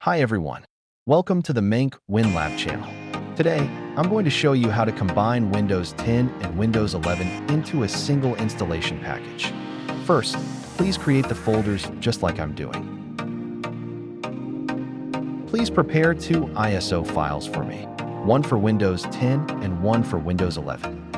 Hi everyone, welcome to the Mank WinLab channel. Today, I'm going to show you how to combine Windows 10 and Windows 11 into a single installation package. First, please create the folders just like I'm doing. Please prepare two ISO files for me, one for Windows 10 and one for Windows 11.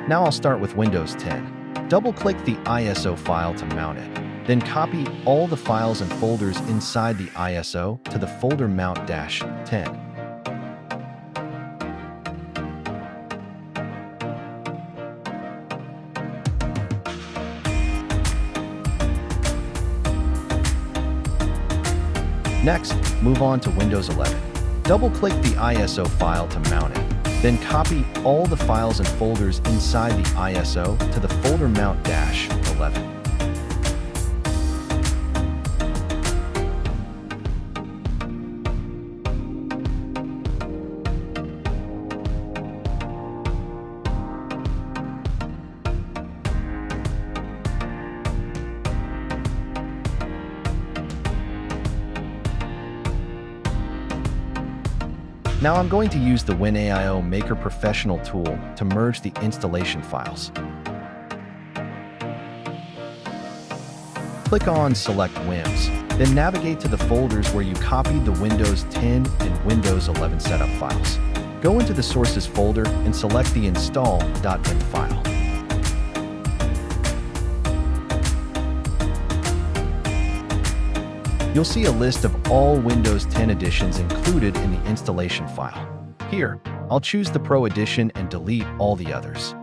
Now I'll start with Windows 10. Double-click the ISO file to mount it. Then copy all the files and folders inside the ISO to the folder mount-10. Next, move on to Windows 11. Double-click the ISO file to mount it. Then copy all the files and folders inside the ISO to the folder mount-11. Now I'm going to use the WinAIO Maker Professional tool to merge the installation files. Click on Select WIMs, then navigate to the folders where you copied the Windows 10 and Windows 11 setup files. Go into the Sources folder and select the install.wim file. You'll see a list of all Windows 10 editions included in the installation file. Here, I'll choose the Pro edition and delete all the others.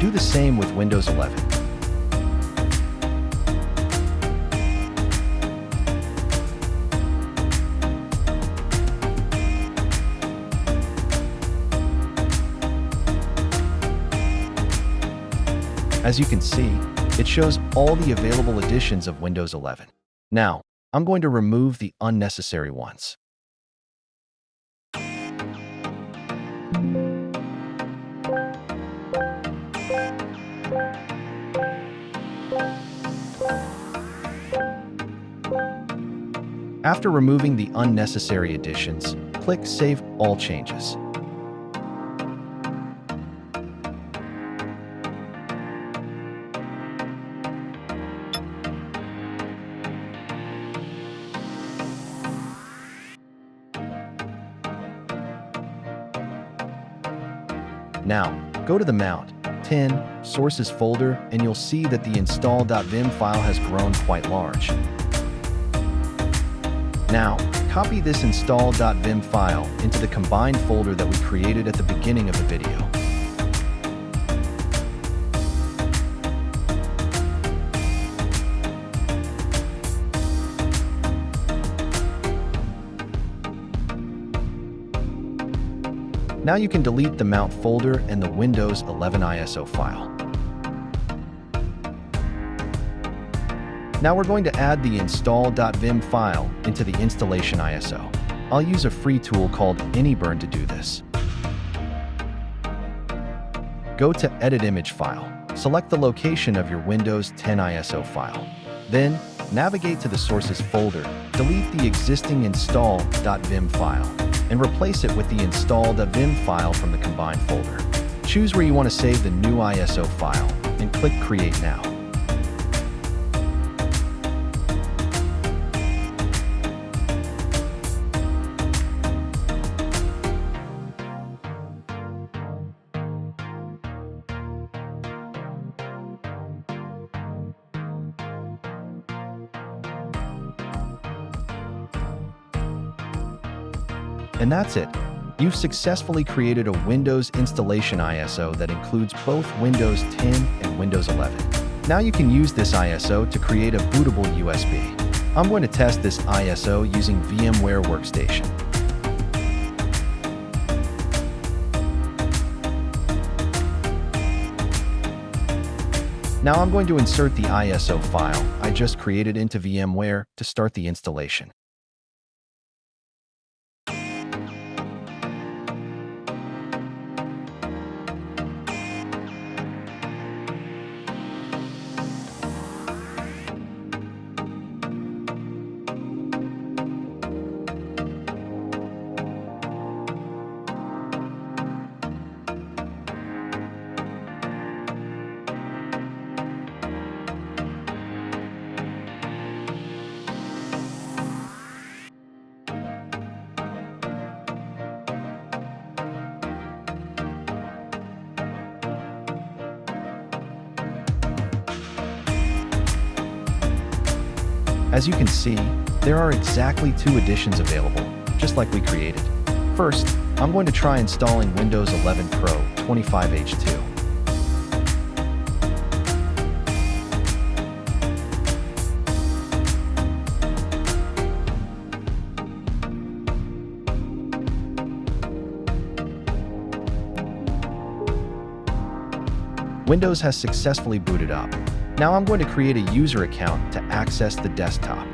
Do the same with Windows 11. As you can see, it shows all the available editions of Windows 11. Now, I'm going to remove the unnecessary ones. After removing the unnecessary additions, click Save All Changes. Now, go to the Mount.10 Sources folder and you'll see that the install.wim file has grown quite large. Now, copy this install.wim file into the combined folder that we created at the beginning of the video. Now you can delete the Mount folder and the Windows 11 ISO file. Now we're going to add the install.wim file into the installation ISO. I'll use a free tool called AnyBurn to do this. Go to Edit Image File. Select the location of your Windows 10 ISO file. Then, navigate to the Sources folder, delete the existing install.wim file, and replace it with the install.wim file from the combined folder. Choose where you want to save the new ISO file, and click Create Now. And that's it. You've successfully created a Windows installation ISO that includes both Windows 10 and Windows 11. Now you can use this ISO to create a bootable USB. I'm going to test this ISO using VMware Workstation. Now I'm going to insert the ISO file I just created into VMware to start the installation. As you can see, there are exactly 2 editions available, just like we created. First, I'm going to try installing Windows 11 Pro 25H2. Windows has successfully booted up. Now I'm going to create a user account to access the desktop.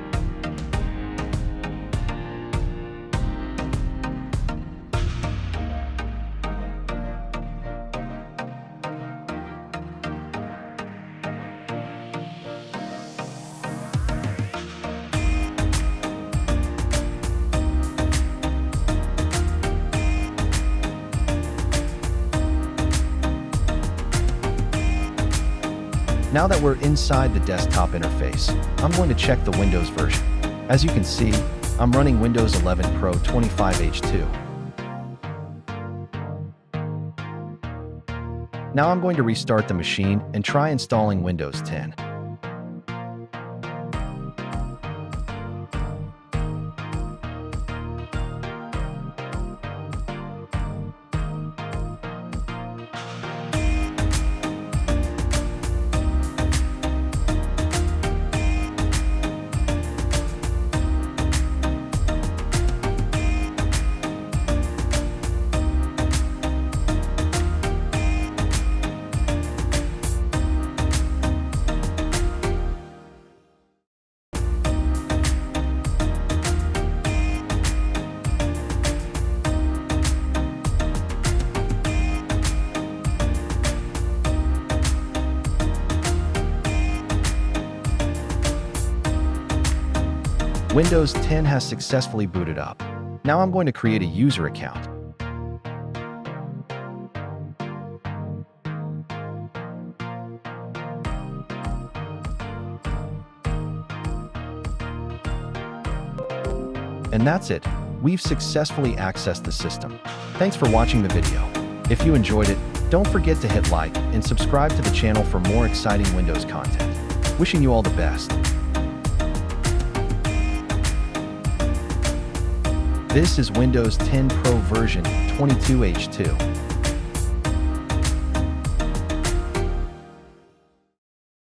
Now that we're inside the desktop interface, I'm going to check the Windows version. As you can see, I'm running Windows 11 Pro 25H2. Now I'm going to restart the machine and try installing Windows 10. Windows 10 has successfully booted up. Now I'm going to create a user account. And that's it. We've successfully accessed the system. Thanks for watching the video. If you enjoyed it, don't forget to hit like and subscribe to the channel for more exciting Windows content. Wishing you all the best. This is Windows 10 Pro version 22H2.